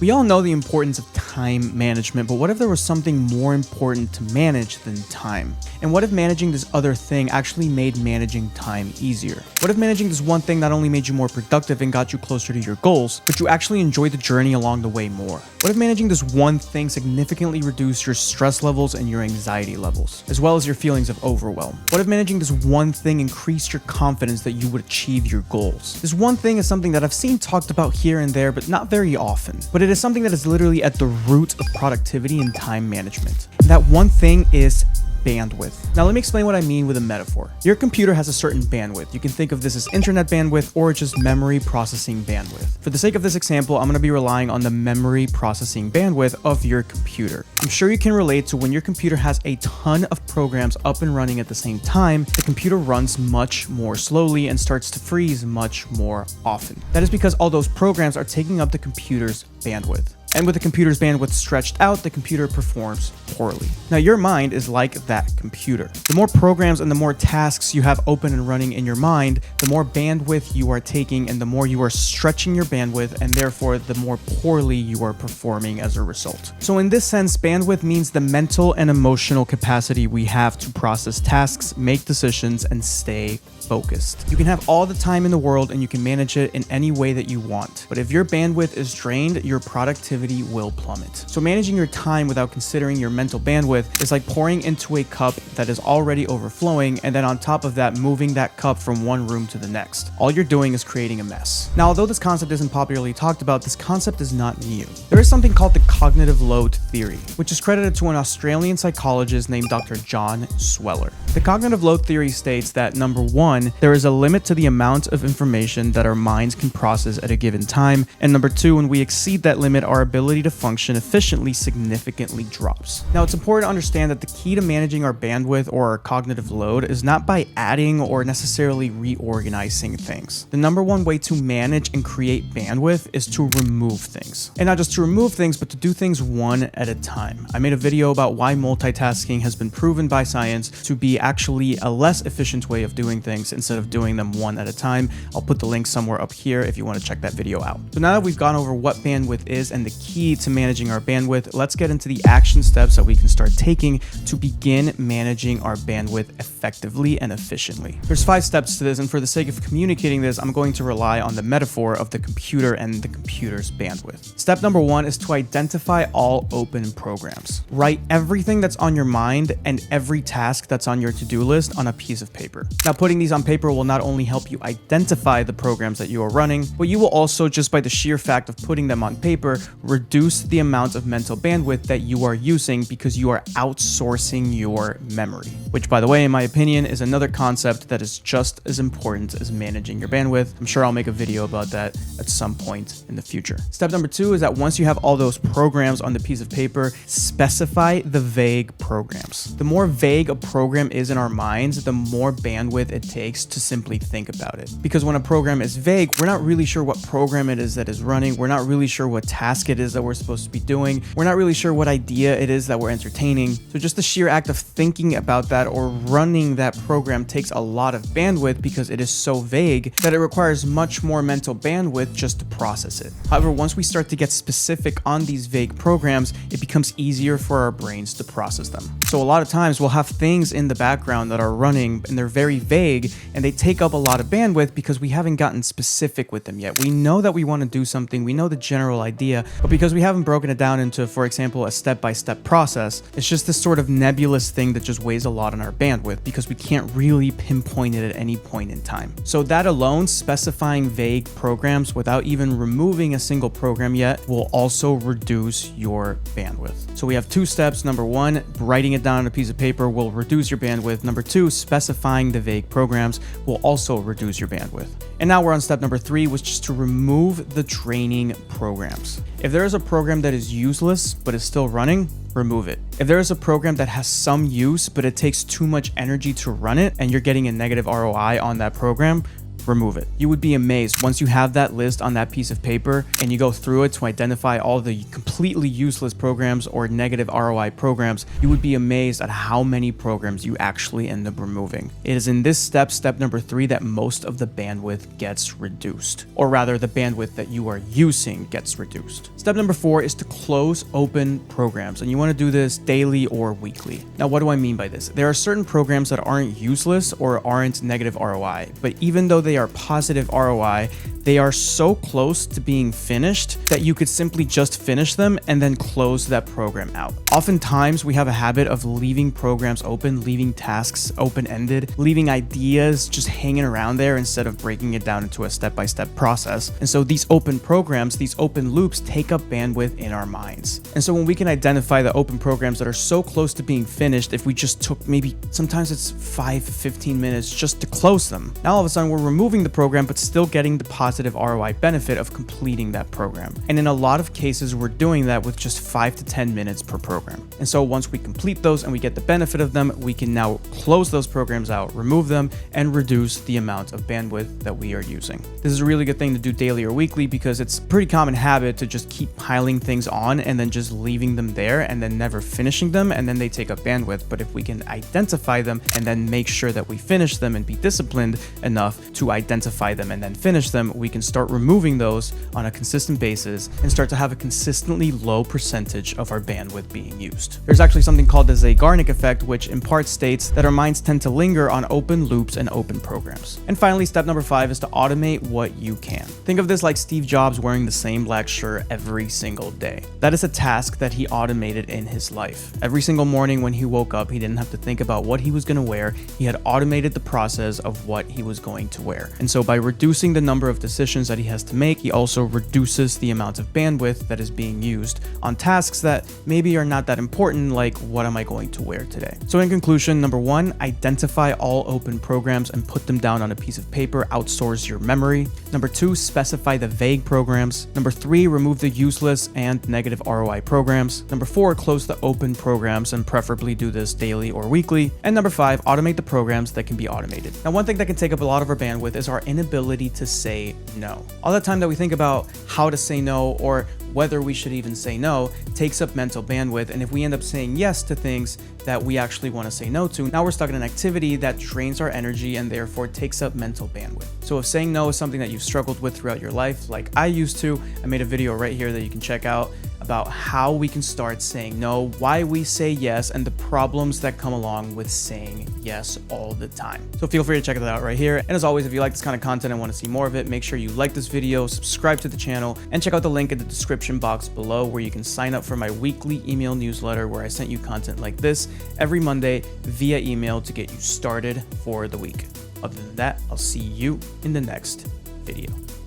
We all know the importance of time management, but what if there was something more important to manage than time? And what if managing this other thing actually made managing time easier? What if managing this one thing not only made you more productive and got you closer to your goals, but you actually enjoyed the journey along the way more? What if managing this one thing significantly reduced your stress levels and your anxiety levels, as well as your feelings of overwhelm? What if managing this one thing increased your confidence that you would achieve your goals? This one thing is something that I've seen talked about here and there, but not very often. But it is something that is literally at the root of productivity and time management. That one thing is bandwidth. Now let me explain what I mean with a metaphor. Your computer has a certain bandwidth. You can think of this as internet bandwidth or just memory processing bandwidth. For the sake of this example, I'm going to be relying on the memory processing bandwidth of your computer. I'm sure you can relate to when your computer has a ton of programs up and running at the same time, the computer runs much more slowly and starts to freeze much more often. That is because all those programs are taking up the computer's bandwidth. And with the computer's bandwidth stretched out, the computer performs poorly. Now, your mind is like that computer. The more programs and the more tasks you have open and running in your mind, the more bandwidth you are taking and the more you are stretching your bandwidth, and therefore the more poorly you are performing as a result. So in this sense, bandwidth means the mental and emotional capacity we have to process tasks, make decisions, and stay focused. You can have all the time in the world and you can manage it in any way that you want. But if your bandwidth is drained, your productivity will plummet. So managing your time without considering your mental bandwidth is like pouring into a cup that is already overflowing and then on top of that, moving that cup from one room to the next. All you're doing is creating a mess. Now, although this concept isn't popularly talked about, this concept is not new. There is something called the cognitive load theory, which is credited to an Australian psychologist named Dr. John Sweller. The cognitive load theory states that number one, there is a limit to the amount of information that our minds can process at a given time, and number two, when we exceed that limit, our ability to function efficiently significantly drops. Now, it's important to understand that the key to managing our bandwidth or our cognitive load is not by adding or necessarily reorganizing things. The number one way to manage and create bandwidth is to remove things. And not just to remove things, but to do things one at a time. I made a video about why multitasking has been proven by science to be actually a less efficient way of doing things instead of doing them one at a time. I'll put the link somewhere up here if you want to check that video out. So now that we've gone over what bandwidth is and the key to managing our bandwidth, let's get into the action steps that we can start taking to begin managing our bandwidth effectively and efficiently. There's 5 steps to this, and for the sake of communicating this, I'm going to rely on the metaphor of the computer and the computer's bandwidth. Step number 1 is to identify all open programs. Write everything that's on your mind and every task that's on your to-do list on a piece of paper. Now, putting these on paper will not only help you identify the programs that you are running, but you will also, just by the sheer fact of putting them on paper, reduce the amount of mental bandwidth that you are using because you are outsourcing your memory. Which, by the way, in my opinion, is another concept that is just as important as managing your bandwidth. I'm sure I'll make a video about that at some point in the future. Step number 2 is that once you have all those programs on the piece of paper, specify the vague programs. The more vague a program is in our minds, the more bandwidth it takes to simply think about it. Because when a program is vague, we're not really sure what program it is that is running. We're not really sure what task it is that we're supposed to be doing. We're not really sure what idea it is that we're entertaining. So just the sheer act of thinking about that or running that program takes a lot of bandwidth because it is so vague that it requires much more mental bandwidth just to process it. However, once we start to get specific on these vague programs, it becomes easier for our brains to process them. So a lot of times we'll have things in the background that are running and they're very vague and they take up a lot of bandwidth because we haven't gotten specific with them yet. We know that we want to do something, we know the general idea, but because we haven't broken it down into, for example, a step-by-step process, it's just this sort of nebulous thing that just weighs a lot on our bandwidth because we can't really pinpoint it at any point in time. So that alone, specifying vague programs without even removing a single program yet, will also reduce your bandwidth. So we have 2 steps. Number 1, writing it down on a piece of paper will reduce your bandwidth. Number 2, specifying the vague programs will also reduce your bandwidth. And now we're on step number 3, which is to remove the draining programs. If there is a program that is useless but is still running, remove it. If there is a program that has some use but it takes too much energy to run it and you're getting a negative ROI on that program, remove it. You would be amazed once you have that list on that piece of paper and you go through it to identify all the completely useless programs or negative ROI programs. You would be amazed at how many programs you actually end up removing. It is in this step number 3, that most of the bandwidth gets reduced, or rather the bandwidth that you are using gets reduced. Step number 4 is to close open programs, and you want to do this daily or weekly. Now, what do I mean by this? There are certain programs that aren't useless or aren't negative ROI, but even though they are positive ROI, they are so close to being finished that you could simply just finish them and then close that program out. Oftentimes, we have a habit of leaving programs open, leaving tasks open-ended, leaving ideas just hanging around there instead of breaking it down into a step-by-step process. And so these open programs, these open loops take up bandwidth in our minds. And so when we can identify the open programs that are so close to being finished, if we just took maybe, sometimes it's 5-15 minutes just to close them, now all of a sudden we're removing the program but still getting the positive ROI benefit of completing that program. And in a lot of cases, we're doing that with just 5 to 10 minutes per program. And so once we complete those and we get the benefit of them, we can now close those programs out, remove them, and reduce the amount of bandwidth that we are using. This is a really good thing to do daily or weekly because it's a pretty common habit to just keep piling things on and then just leaving them there and then never finishing them, and then they take up bandwidth. But if we can identify them and then make sure that we finish them and be disciplined enough to identify them and then finish them, we can start removing those on a consistent basis and start to have a consistently low percentage of our bandwidth being used. There's actually something called the Zeigarnik effect, which in part states that our minds tend to linger on open loops and open programs. And finally, step number 5 is to automate what you can. Think of this like Steve Jobs wearing the same black shirt every single day. That is a task that he automated in his life. Every single morning when he woke up, he didn't have to think about what he was going to wear. He had automated the process of what he was going to wear. And so by reducing the number of decisions that he has to make, he also reduces the amount of bandwidth that is being used on tasks that maybe are not that important, like what am I going to wear today? So in conclusion, number 1, identify all open programs and put them down on a piece of paper, outsource your memory. Number 2, specify the vague programs. Number 3, remove the useless and negative ROI programs. Number 4, close the open programs and preferably do this daily or weekly. And number 5, automate the programs that can be automated. Now, one thing that can take up a lot of our bandwidth is our inability to say no. All the time that we think about how to say no or whether we should even say no takes up mental bandwidth. And if we end up saying yes to things that we actually want to say no to, now we're stuck in an activity that drains our energy and therefore takes up mental bandwidth. So if saying no is something that you've struggled with throughout your life, like I used to, I made a video right here that you can check out about how we can start saying no, why we say yes, and the problems that come along with saying yes all the time. So feel free to check that out right here. And as always, if you like this kind of content and want to see more of it, make sure you like this video, subscribe to the channel, and check out the link in the description box below where you can sign up for my weekly email newsletter where I sent you content like this every Monday via email to get you started for the week. Other than that, I'll see you in the next video.